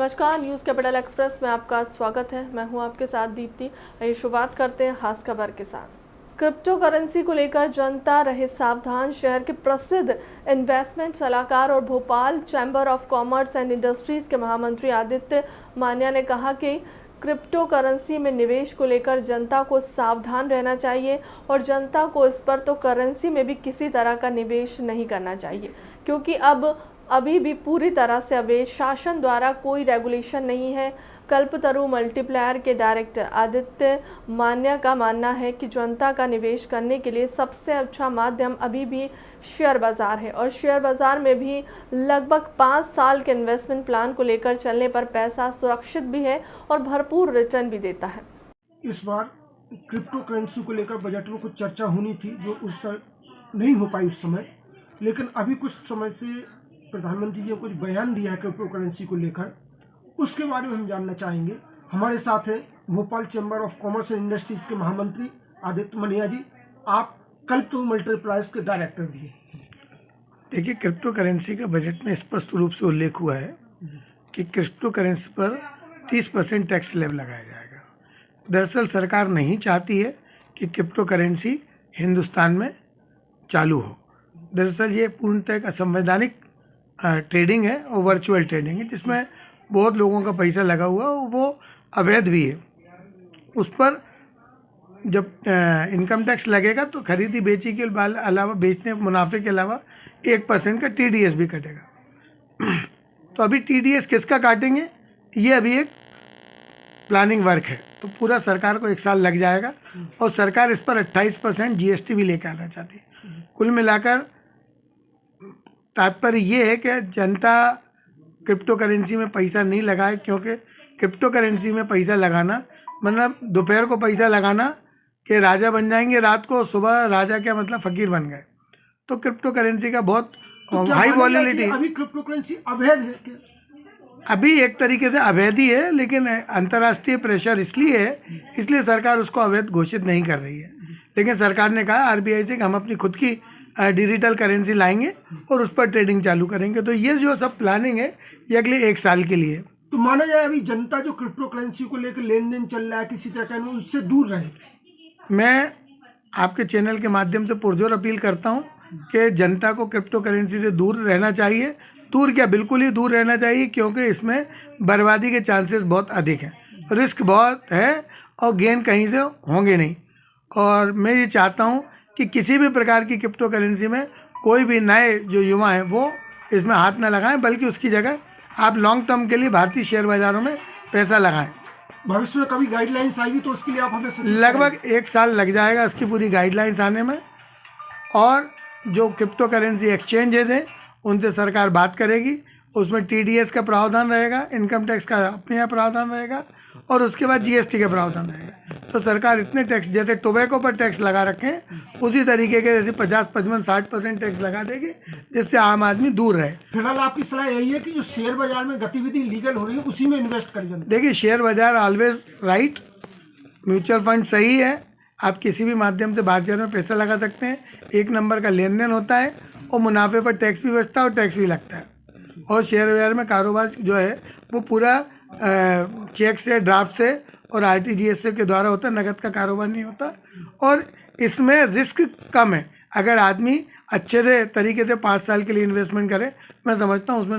नमस्कार, news capital express में आपका स्वागत है। मैं हूं आपके साथ दीप्ति। आइए शुरुआत करते हैं खास खबर के साथ। क्रिप्टो करेंसी को लेकर जनता रहे सावधान। शहर के प्रसिद्ध इन्वेस्टमेंट सलाहकार और Bhopal chamber of commerce and industries के महामंत्री आदित्य मान्या ने कहा कि क्रिप्टो करेंसी में निवेश को लेकर जनता को सावधान रहना चाहिए और जनता को इस पर तो करेंसी में भी किसी तरह का निवेश नहीं करना चाहिए, क्योंकि अभी भी पूरी तरह से अवैध शासन द्वारा कोई रेगुलेशन नहीं है। कल्पतरु मल्टीप्लायर के डायरेक्टर आदित्य मान्या का मानना है कि जनता का निवेश करने के लिए सबसे अच्छा माध्यम अभी भी शेयर बाजार है और शेयर बाजार में भी लगभग 5 साल के इन्वेस्टमेंट प्लान को लेकर चलने पर पैसा सुरक्षित भी है और भरपूर रिटर्न भी देता है। इस बार क्रिप्टो करेंसी को लेकर बजट में कुछ चर्चा होनी थी जो उस पर नहीं हो पाई उस समय, लेकिन अभी कुछ समय से प्रधानमंत्री जी ने कुछ बयान दिया है क्रिप्टो करेंसी को लेकर, उसके बारे में हम जानना चाहेंगे। हमारे साथ है Bhopal chamber of commerce and industries के महामंत्री आदित्य मान्या जी। आप कल्पतरु मल्टीप्लायर्स के डायरेक्टर भी हैं। देखिए, क्रिप्टो करेंसी का बजट में स्पष्ट रूप से उल्लेख हुआ है कि क्रिप्टो करेंसी पर 30% टैक्स स्लैब लगाया जाएगा। दरअसल सरकार नहीं चाहती है कि क्रिप्टो करेंसी हिंदुस्तान में चालू हो। दरअसल ये पूर्णतः एक असंवैधानिक ट्रेडिंग है और वर्चुअल ट्रेडिंग है, जिसमें बहुत लोगों का पैसा लगा हुआ है, वो अवैध भी है। उस पर जब इनकम टैक्स लगेगा तो खरीदी बेची के अलावा, बेचने मुनाफे के अलावा 1% का TDS भी कटेगा। तो अभी TDS किसका काटेंगे, ये अभी एक प्लानिंग वर्क है। तो पूरा सरकार को 1 साल लग जाएगा और सरकार इस पर 28% GST भी लेकर आना चाहती है। कुल मिलाकर तात्पर्य ये है कि जनता क्रिप्टो करेंसी में पैसा नहीं लगाए, क्योंकि क्रिप्टो करेंसी में पैसा लगाना मतलब दोपहर को पैसा लगाना कि राजा बन जाएंगे, रात को सुबह राजा क्या मतलब फकीर बन गए। तो क्रिप्टो करेंसी का बहुत हाई वॉलेटिलिटी। अभी क्रिप्टो करेंसी अवैध है क्या? अभी एक तरीके से अवैध ही है, लेकिन अंतर्राष्ट्रीय प्रेशर इसलिए सरकार उसको अवैध घोषित नहीं कर रही है। लेकिन सरकार ने कहा RBI से कि हम अपनी खुद की डिजिटल करेंसी लाएंगे और उस पर ट्रेडिंग चालू करेंगे। तो ये जो सब प्लानिंग है ये अगले 1 साल के लिए। तो माना जाए अभी जनता जो क्रिप्टो करेंसी को लेकर लेन देन चल रहा है किसी तरह का, उससे दूर रहे। मैं आपके चैनल के माध्यम से पुरजोर अपील करता हूं कि जनता को क्रिप्टो करेंसी से दूर रहना चाहिए। दूर क्या, बिल्कुल ही दूर रहना चाहिए, क्योंकि इसमें बर्बादी के चांसेस बहुत अधिक हैं, रिस्क बहुत है और गेन कहीं से होंगे नहीं। और मैं ये चाहता हूं कि किसी भी प्रकार की क्रिप्टो करेंसी में कोई भी नए जो युवा हैं वो इसमें हाथ न लगाएं, बल्कि उसकी जगह आप लॉन्ग टर्म के लिए भारतीय शेयर बाज़ारों में पैसा लगाएं। भविष्य में कभी गाइडलाइंस आएगी तो उसके लिए आप हमें लगभग 1 साल लग जाएगा इसकी पूरी गाइडलाइंस आने में। और जो क्रिप्टो करेंसी एक्सचेंजेज हैं उनसे सरकार बात करेगी, उसमें TDS का प्रावधान रहेगा, इनकम टैक्स का अपने यहाँ प्रावधान रहेगा और उसके बाद GST का प्रावधान रहेगा। तो सरकार इतने टैक्स, जैसे टोबैको पर टैक्स लगा रखें उसी तरीके के जैसे 50, 55, 60% टैक्स लगा देगी, जिससे आम आदमी दूर रहे। फिलहाल आपकी सलाह यही है कि जो शेयर बाजार में गतिविधि लीगल हो रही है उसी में इन्वेस्ट करिए। देखिए, शेयर बाजार ऑलवेज राइट, म्यूचुअल फंड सही है, आप किसी भी माध्यम से बाजार में पैसा लगा सकते हैं। 1 नंबर का लेन देन होता है और मुनाफे पर टैक्स भी बचता है और टैक्स भी लगता है। और शेयर बाजार में कारोबार जो है वो पूरा चेक से, ड्राफ्ट से और RTGS के द्वारा होता है, नकद का कारोबार नहीं होता। और इसमें रिस्क कम है। अगर आदमी अच्छे से तरीके से 5 साल के लिए इन्वेस्टमेंट करे, मैं समझता हूँ उसमें